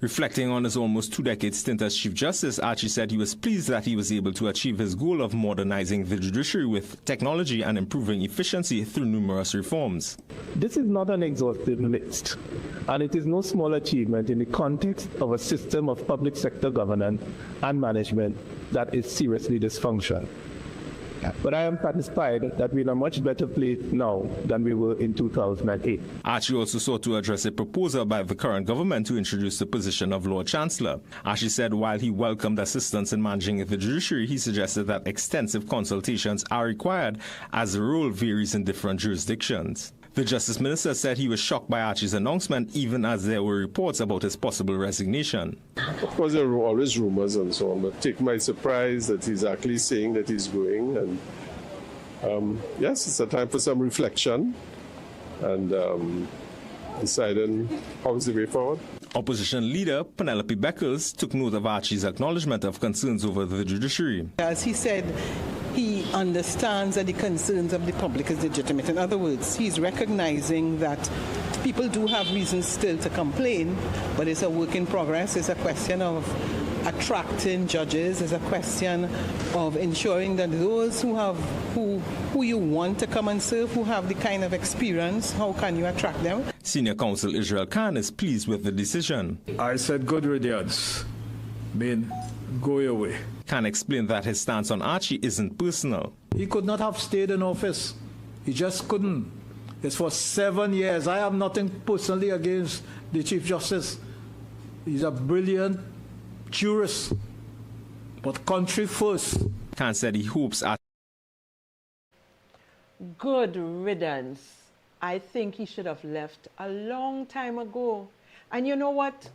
Reflecting on his almost 2-decade stint as Chief Justice, Archie said he was pleased that he was able to achieve his goal of modernizing the judiciary with technology and improving efficiency through numerous reforms. This is not an exhaustive list, and it is no small achievement in the context of a system of public sector governance and management that is seriously dysfunctional. But I am satisfied that we're in a much better place now than we were in 2008. Archie also sought to address a proposal by the current government to introduce the position of Lord Chancellor. Archie said while he welcomed assistance in managing the judiciary, he suggested that extensive consultations are required as the role varies in different jurisdictions. The Justice Minister said he was shocked by Archie's announcement, even as there were reports about his possible resignation. Of course, there are always rumors and so on, but take my surprise that he's actually saying that he's going. And yes, it's a time for some reflection and deciding how is the way forward. Opposition leader Penelope Beckles took note of Archie's acknowledgement of concerns over the judiciary. As he said, he understands that the concerns of the public is legitimate. In other words, he's recognizing that people do have reasons still to complain, but it's a work in progress. It's a question of attracting judges. It's a question of ensuring that those who you want to come and serve, who have the kind of experience, how can you attract them? Senior Counsel Israel Khan is pleased with the decision. I said good riddance. Go your way. Khan explained that his stance on Archie isn't personal. He could not have stayed in office. He just couldn't. It's for 7 years. I have nothing personally against the Chief Justice. He's a brilliant jurist, but country first. Khan said he hopes Archie... Good riddance. I think he should have left a long time ago. And you know what?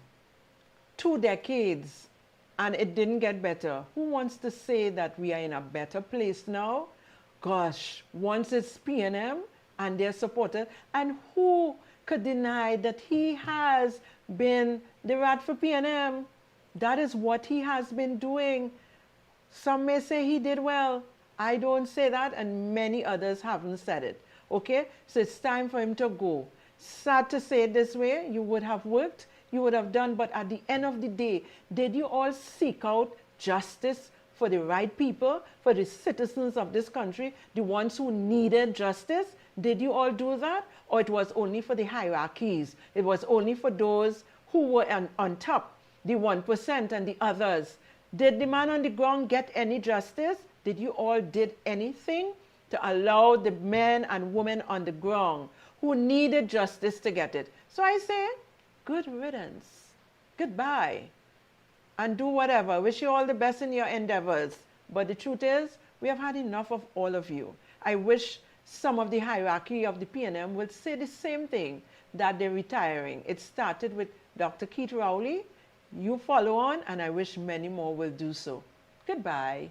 2 decades. And it didn't get better. Who wants to say that we are in a better place now? Gosh, once it's PNM and their supporters, and who could deny that he has been the rat for PNM? That is what he has been doing. Some may say he did well. I don't say that, and many others haven't said it. Okay? So it's time for him to go. Sad to say it this way, you would have worked, you would have done, but at the end of the day, did you all seek out justice for the right people, for the citizens of this country, the ones who needed justice? Did you all do that? Or it was only for the hierarchies? It was only for those who were on top, the 1% and the others? Did the man on the ground get any justice? Did you all did anything to allow the men and women on the ground who needed justice to get it? So I say, good riddance. Goodbye. And do whatever. Wish you all the best in your endeavors. But the truth is, we have had enough of all of you. I wish some of the hierarchy of the PNM would say the same thing, that they're retiring. It started with Dr. Keith Rowley. You follow on, and I wish many more will do so. Goodbye.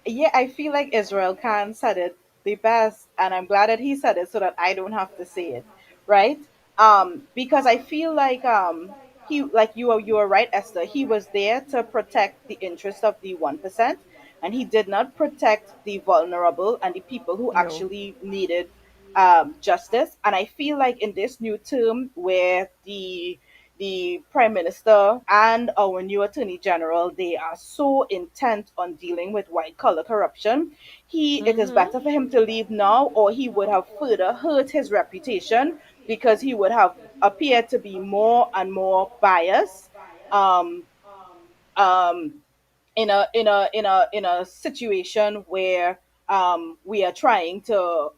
Yeah, I feel like Israel Khan said it the best, and I'm glad that he said it so that I don't have to say it, right? Because I feel like he, like you are right, Esther. He was there to protect the interest of the 1%, and he did not protect the vulnerable and the people who No. actually needed justice. And I feel like in this new term, where the Prime Minister and our new Attorney General, they are so intent on dealing with white collar corruption. It is better for him to leave now, or he would have further hurt his reputation, because he would have appeared to be more and more biased um, um, in a situation where we are trying to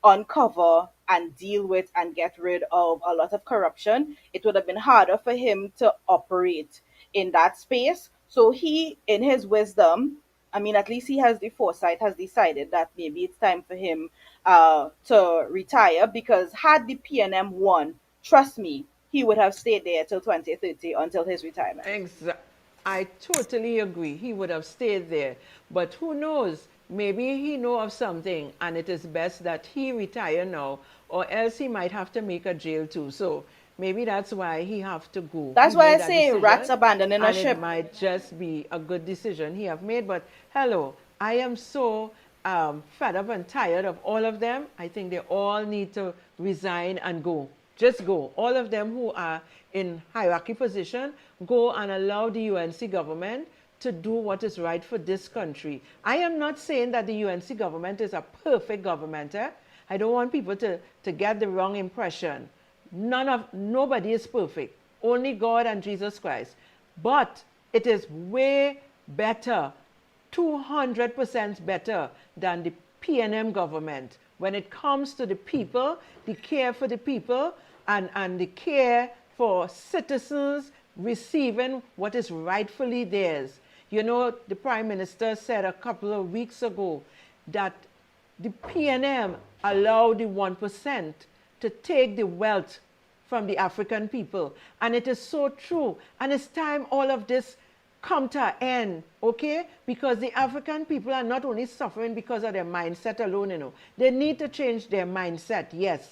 uncover and deal with and get rid of a lot of corruption. It would have been harder for him to operate in that space. So he, in his wisdom, I mean, at least he has the foresight, has decided that maybe it's time for him to retire, because had the PNM won, trust me, he would have stayed there till 2030 until his retirement. Exactly. I totally agree. He would have stayed there. But who knows? Maybe he know of something, and it is best that he retire now, or else he might have to make a jail too. So maybe that's why he have to go. That's He why I made that say decision, rats abandoning a and ship. it might just be a good decision he have made. But hello, I am so fed up and tired of all of them. I think they all need to resign and go. Just go. All of them who are in hierarchy position, go and allow the UNC government to do what is right for this country. I am not saying that the UNC government is a perfect government. I don't want people to get the wrong impression. Nobody is perfect. Only God and Jesus Christ. But it is way better, 200% better than the PNM government when it comes to the people, the care for the people, and the care for citizens receiving what is rightfully theirs. You know, the Prime Minister said a couple of weeks ago that the PNM allowed the 1% to take the wealth from the African people. And it is so true. And it's time all of this come to an end, okay? Because the African people are not only suffering because of their mindset alone, you know. They need to change their mindset, yes.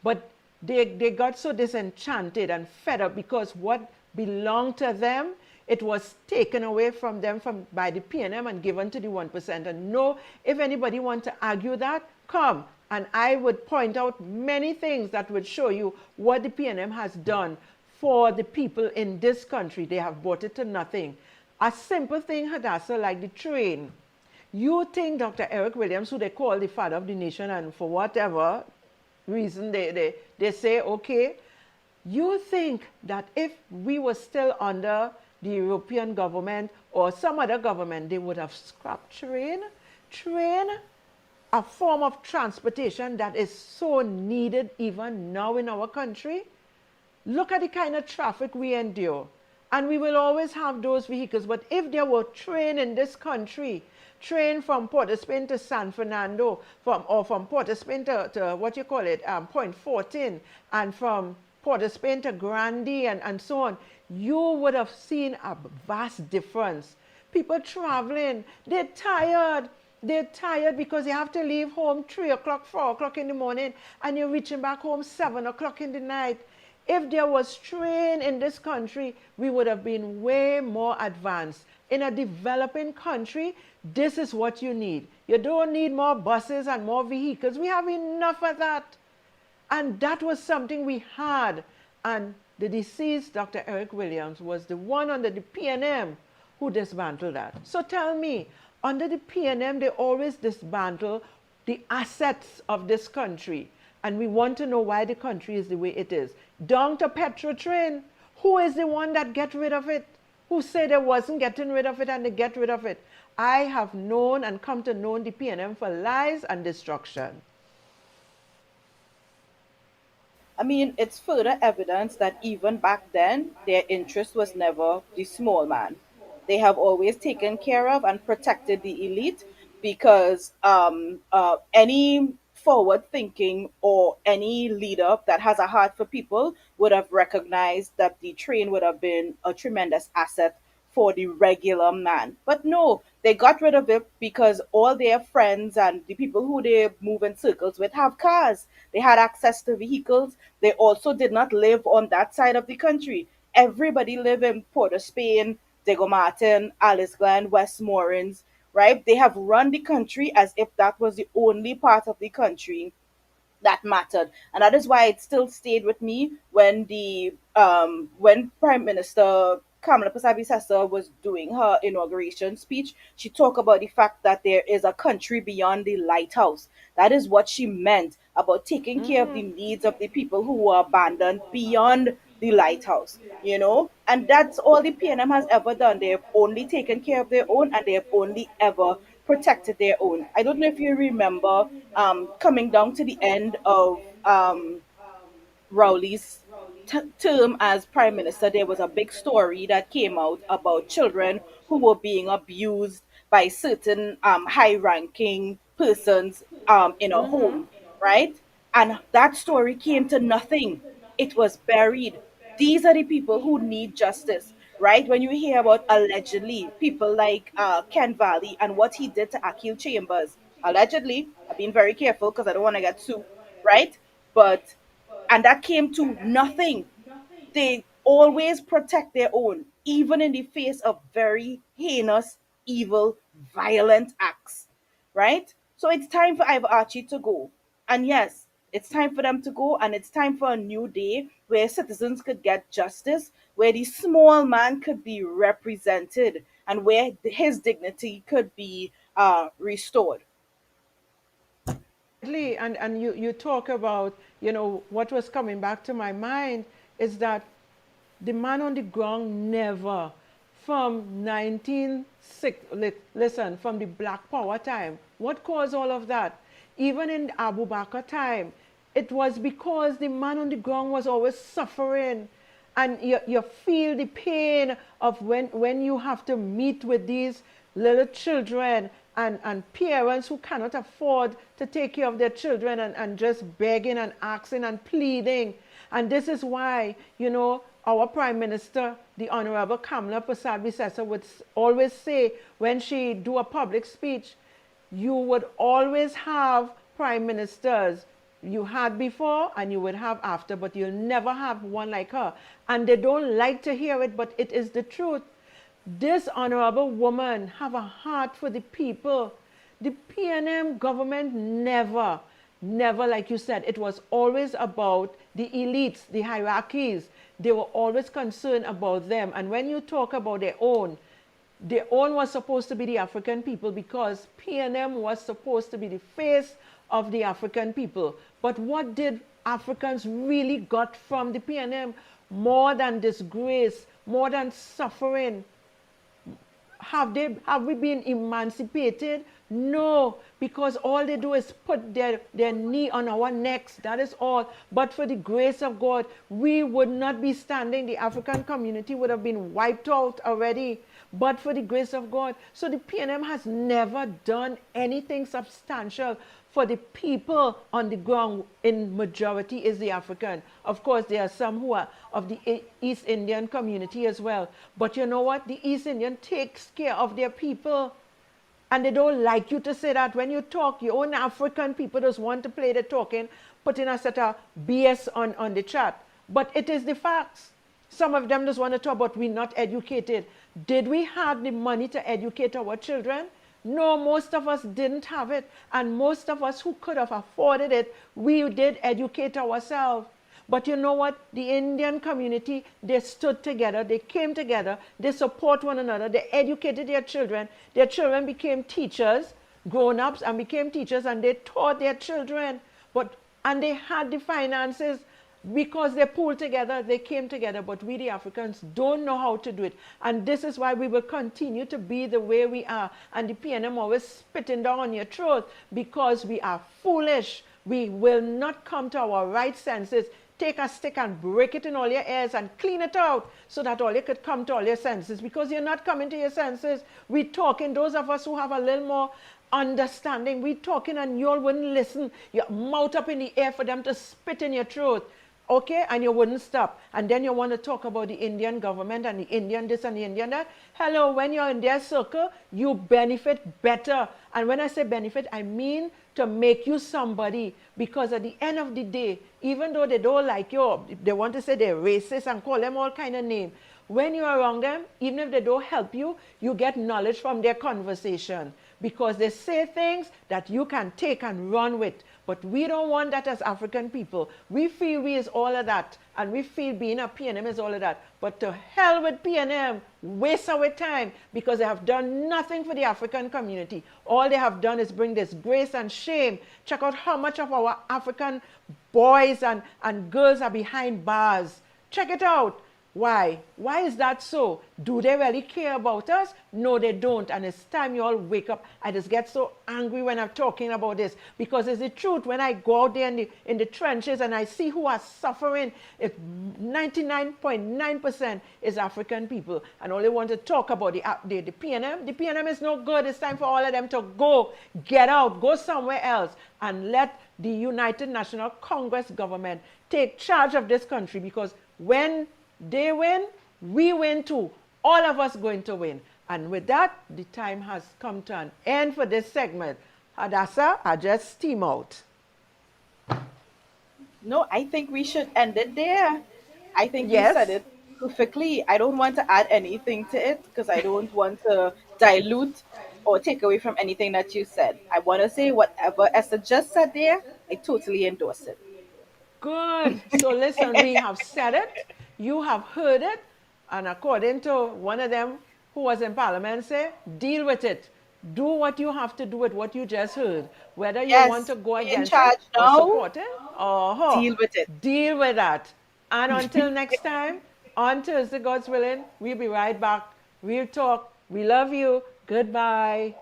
But they got so disenchanted and fed up because what belonged to them, it was taken away from them by the PNM and given to the 1%. And no, if anybody wants to argue that, come. And I would point out many things that would show you what the PNM has done for the people in this country. They have brought it to nothing. A simple thing, Hadassa, like the train. You think Dr. Eric Williams, who they call the father of the nation, and for whatever reason they say, okay, you think that if we were still under the European government or some other government, they would have scrapped train? Train, a form of transportation that is so needed even now in our country. Look at the kind of traffic we endure. And we will always have those vehicles. But if there were train in this country, train from Port of Spain to San Fernando, or from Port of Spain to what you call it, Point 14, and from Port of Spain to Grandi and so on, you would have seen a vast difference. People traveling, they're tired. They're tired because they have to leave home 3 o'clock, 4 o'clock in the morning, and you're reaching back home 7 o'clock in the night. If there was train in this country, we would have been way more advanced. In a developing country, this is what you need. You don't need more buses and more vehicles. We have enough of that. And that was something we had. And the deceased Dr. Eric Williams was the one under the PNM who dismantled that. So tell me, under the PNM, they always dismantle the assets of this country. And we want to know why the country is the way it is. Down to Petrotrain, who is the one that get rid of it? Who said they wasn't getting rid of it and they get rid of it? I have known and come to know the PNM for lies and destruction. I mean, it's further evidence that even back then, their interest was never the small man. They have always taken care of and protected the elite because any forward thinking or any leader that has a heart for people would have recognized that the train would have been a tremendous asset for the regular man. But no, they got rid of it because all their friends and the people who they move in circles with have cars. They had access to vehicles. They also did not live on that side of the country. Everybody lived in Port of Spain, Diego Martin, Alice Glen, Westmoreland, right? They have run the country as if that was the only part of the country that mattered. And that is why it still stayed with me when when Prime Minister Kamala Persaud-Wisesa was doing her inauguration speech. She talked about the fact that there is a country beyond the lighthouse. That is what she meant about taking care of the needs of the people who were abandoned beyond the lighthouse, you know? And that's all the PNM has ever done. They have only taken care of their own and they have only ever protected their own. I don't know if you remember coming down to the end of Rowley's term as prime minister, there was a big story that came out about children who were being abused by certain high-ranking persons in a home, right? And that story came to nothing. It was buried. These are the people who need justice, right? When you hear about allegedly people like Ken Valley and what he did to Akil Chambers, allegedly, I've been very careful because I don't want to get sued, right? But and that came to nothing. They always protect their own, even in the face of very heinous, evil, violent acts, right? So it's time for Ivor Archie to go. And yes, it's time for them to go, and it's time for a new day where citizens could get justice, where the small man could be represented, and where his dignity could be restored. And you talk about, you know, what was coming back to my mind is that the man on the ground never, from 1960, from the Black Power time, what caused all of that? Even in Abu Bakr time, it was because the man on the ground was always suffering. And you feel the pain of when you have to meet with these little children and parents who cannot afford to take care of their children and just begging and asking and pleading. And this is why, our Prime Minister, the Honorable Kamala Persad-Bissessar, would always say when she do a public speech, you would always have prime ministers. You had before and you would have after, but you'll never have one like her. And they don't like to hear it, but it is the truth. This honorable woman have a heart for the people. The PNM government never, like you said, it was always about the elites, the hierarchies. They were always concerned about them. And when you talk about their own was supposed to be the African people, because PNM was supposed to be the face of the African people. But what did Africans really got from the PNM? More than disgrace, more than suffering. Have we been emancipated? No, because all they do is put their knee on our necks. That is all. But for the grace of God, we would not be standing. The African community would have been wiped out already. But for the grace of God. So the PNM has never done anything substantial for the people on the ground. In majority is the African. Of course, there are some who are of the East Indian community as well. But you know what? The East Indian takes care of their people. And they don't like you to say that. When you talk, your own African people just want to play the talking, putting a set of BS on the chat. But it is the facts. Some of them just want to talk about we're not educated. Did we have the money to educate our children? No, most of us didn't have it. And most of us who could have afforded it, we did educate ourselves. But you know what? The Indian community, they stood together, they came together, they support one another, they educated their children. Their children became teachers, grown-ups, and became teachers, and they taught their children. And they had the finances. Because they pulled together, they came together, but we the Africans don't know how to do it. And this is why we will continue to be the way we are. And the PNM always spitting down on your throat because we are foolish. We will not come to our right senses. Take a stick and break it in all your ears and clean it out so that all you could come to all your senses, because you're not coming to your senses. We're talking, those of us who have a little more understanding, we're talking and you all wouldn't listen. Your mouth up in the air for them to spit in your throat. Okay, and you wouldn't stop. And then you want to talk about the Indian government and the Indian this and the Indian that. Hello, when you're in their circle, you benefit better. And when I say benefit, I mean to make you somebody. Because at the end of the day, even though they don't like you, they want to say they're racist and call them all kind of names. When you're around them, even if they don't help you, you get knowledge from their conversation. Because they say things that you can take and run with. But we don't want that as African people. We feel we is all of that. And we feel being a PNM is all of that. But to hell with PNM, waste our time, because they have done nothing for the African community. All they have done is bring disgrace and shame. Check out how much of our African boys and girls are behind bars. Check it out. Why? Why is that so? Do they really care about us? No, they don't. And it's time you all wake up. I just get so angry when I'm talking about this, because it's the truth. When I go out there in the trenches and I see who are suffering, it's 99.9% is African people. And all they want to talk about the PNM. The PNM is no good. It's time for all of them to go, get out, go somewhere else, and let the United National Congress government take charge of this country, because when they win, we win too. All of us going to win. And with that, the time has come to an end for this segment. Hadassa, I just steam out. No, I think we should end it there. I think you Yes. said it perfectly. I don't want to add anything to it because I don't want to dilute or take away from anything that you said. I want to say whatever Esther just said there, I totally endorse it. Good. So listen, we have said it. You have heard it. And according to one of them who was in Parliament, say, deal with it. Do what you have to do with what you just heard. Whether you Yes, want to go be in against charge it or now. support it, Deal with it. deal with that. And until next time, on Thursday, God's willing, we'll be right back. We'll talk. We love you. Goodbye.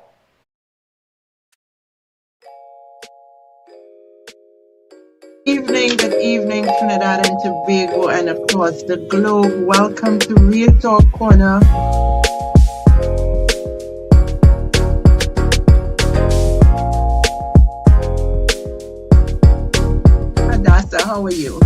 Evening. evening, Trinidad and Tobago, and across the globe. Welcome to Real Talk Corner. Hadassa, how are you?